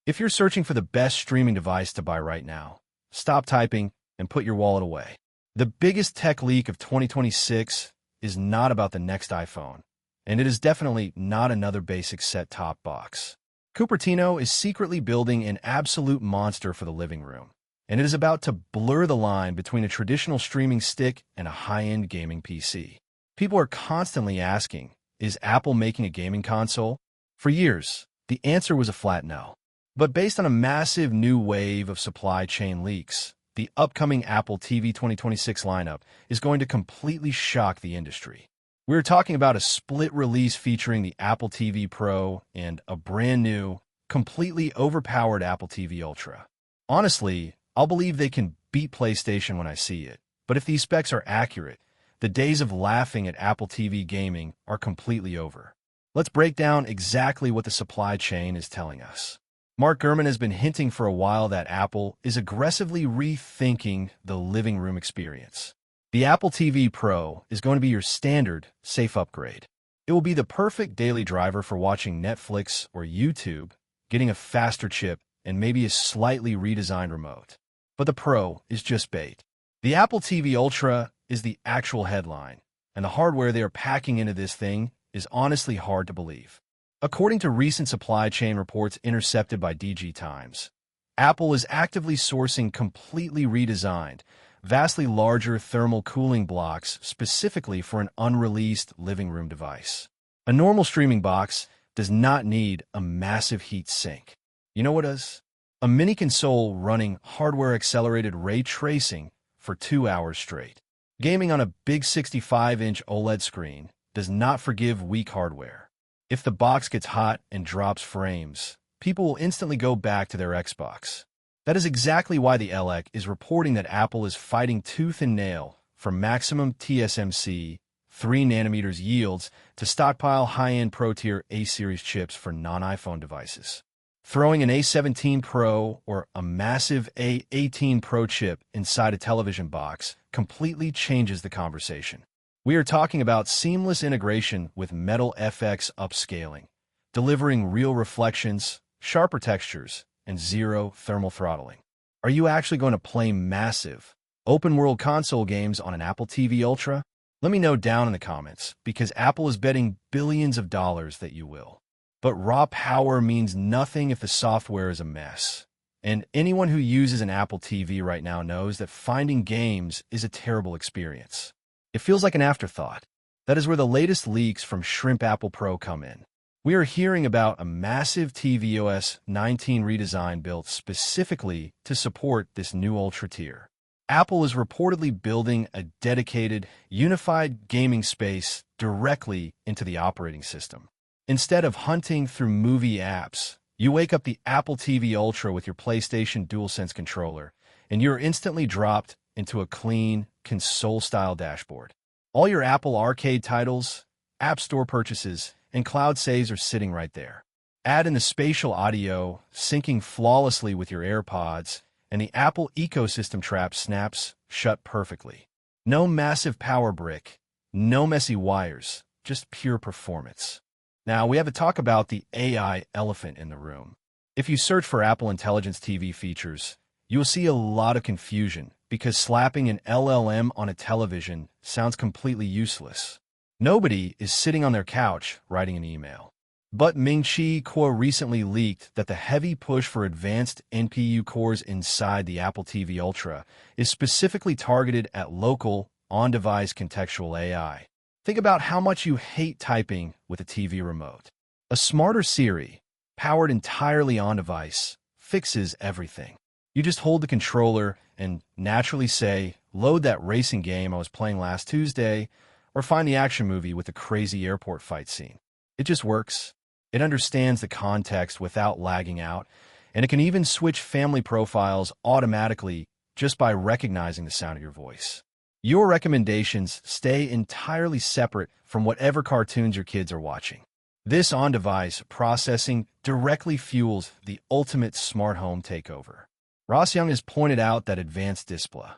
If you're searching for the best streaming device to buy right now, stop typing and put your wallet away. The biggest tech leak of 2026 is not about the next iPhone, and it is definitely not another basic set-top box. Cupertino is secretly building an absolute monster for the living room, and it is about to blur the line between a traditional streaming stick and a high-end gaming PC. People are constantly asking, is Apple making a gaming console? For years, the answer was a flat no. But based on a massive new wave of supply chain leaks, the upcoming Apple TV 2026 lineup is going to completely shock the industry. We're talking about a split release featuring the Apple TV Pro and a brand new, completely overpowered Apple TV Ultra. Honestly, I'll believe they can beat PlayStation when I see it, but if these specs are accurate, the days of laughing at Apple TV gaming are completely over. Let's break down exactly what the supply chain is telling us. Mark Gurman has been hinting for a while that Apple is aggressively rethinking the living room experience. The Apple TV Pro is going to be your standard, safe upgrade. It will be the perfect daily driver for watching Netflix or YouTube, getting a faster chip, and maybe a slightly redesigned remote. But the Pro is just bait. The Apple TV Ultra is the actual headline, and the hardware they are packing into this thing is honestly hard to believe. According to recent supply chain reports intercepted by DG Times, Apple is actively sourcing completely redesigned, vastly larger thermal cooling blocks specifically for an unreleased living room device. A normal streaming box does not need a massive heat sink. You know what does? A mini console running hardware-accelerated ray tracing for 2 hours straight. Gaming on a big 65-inch OLED screen does not forgive weak hardware. If the box gets hot and drops frames, people will instantly go back to their Xbox. That is exactly why the ELEC is reporting that Apple is fighting tooth and nail for maximum TSMC 3nm yields to stockpile high-end Pro-tier A-series chips for non-iPhone devices. Throwing an A17 Pro or a massive A18 Pro chip inside a television box completely changes the conversation. We are talking about seamless integration with Metal FX upscaling, delivering real reflections, sharper textures, and zero thermal throttling. Are you actually going to play massive, open-world console games on an Apple TV Ultra? Let me know down in the comments, because Apple is betting billions of dollars that you will. But raw power means nothing if the software is a mess. And anyone who uses an Apple TV right now knows that finding games is a terrible experience. It feels like an afterthought. That is where the latest leaks from Shrimp Apple Pro come in. We are hearing about a massive tvOS 19 redesign built specifically to support this new Ultra tier. Apple is reportedly building a dedicated, unified gaming space directly into the operating system. Instead of hunting through movie apps, you wake up the Apple TV Ultra with your PlayStation DualSense controller, and you're instantly dropped into a clean, console-style dashboard. All your Apple Arcade titles, App Store purchases, and cloud saves are sitting right there. Add in the spatial audio, syncing flawlessly with your AirPods, and the Apple ecosystem trap snaps shut perfectly. No massive power brick, no messy wires, just pure performance. Now, we have to talk about the AI elephant in the room. If you search for Apple Intelligence TV features, you will see a lot of confusion because slapping an LLM on a television sounds completely useless. Nobody is sitting on their couch writing an email. But Ming-Chi Kuo recently leaked that the heavy push for advanced NPU cores inside the Apple TV Ultra is specifically targeted at local, on-device contextual AI. Think about how much you hate typing with a TV remote. A smarter Siri, powered entirely on-device, fixes everything. You just hold the controller and naturally say, load that racing game I was playing last Tuesday, or find the action movie with the crazy airport fight scene. It just works. It understands the context without lagging out, and it can even switch family profiles automatically just by recognizing the sound of your voice. Your recommendations stay entirely separate from whatever cartoons your kids are watching. This on-device processing directly fuels the ultimate smart home takeover. Ross Young has pointed out that advanced display,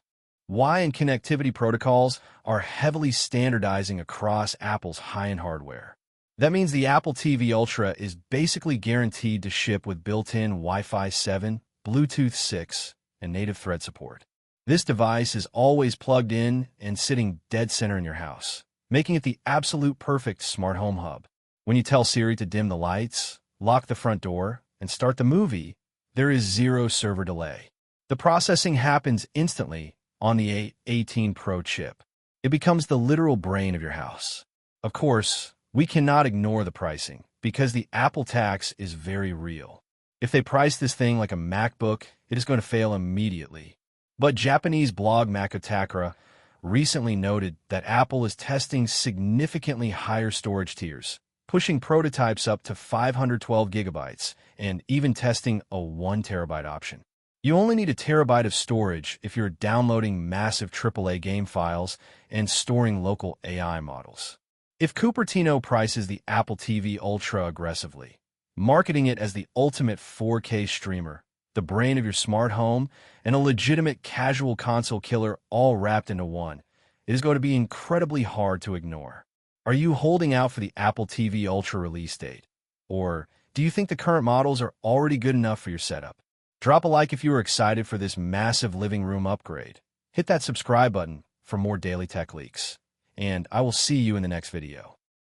Wi-Fi and connectivity protocols are heavily standardizing across Apple's high-end hardware. That means the Apple TV Ultra is basically guaranteed to ship with built-in Wi-Fi 7, Bluetooth 6, and native Thread support. This device is always plugged in and sitting dead center in your house, making it the absolute perfect smart home hub. When you tell Siri to dim the lights, lock the front door, and start the movie, there is zero server delay. The processing happens instantly on the A18 Pro chip. It becomes the literal brain of your house. Of course, we cannot ignore the pricing because the Apple tax is very real. If they price this thing like a MacBook, it is going to fail immediately. But Japanese blog Makotakara recently noted that Apple is testing significantly higher storage tiers, pushing prototypes up to 512 gigabytes and even testing a 1 terabyte option. You only need a terabyte of storage if you're downloading massive AAA game files and storing local AI models. If Cupertino prices the Apple TV Ultra aggressively, marketing it as the ultimate 4K streamer, the brain of your smart home, and a legitimate casual console killer all wrapped into one, it is going to be incredibly hard to ignore. Are you holding out for the Apple TV Ultra release date? Or do you think the current models are already good enough for your setup? Drop a like if you are excited for this massive living room upgrade. Hit that subscribe button for more daily tech leaks. And I will see you in the next video.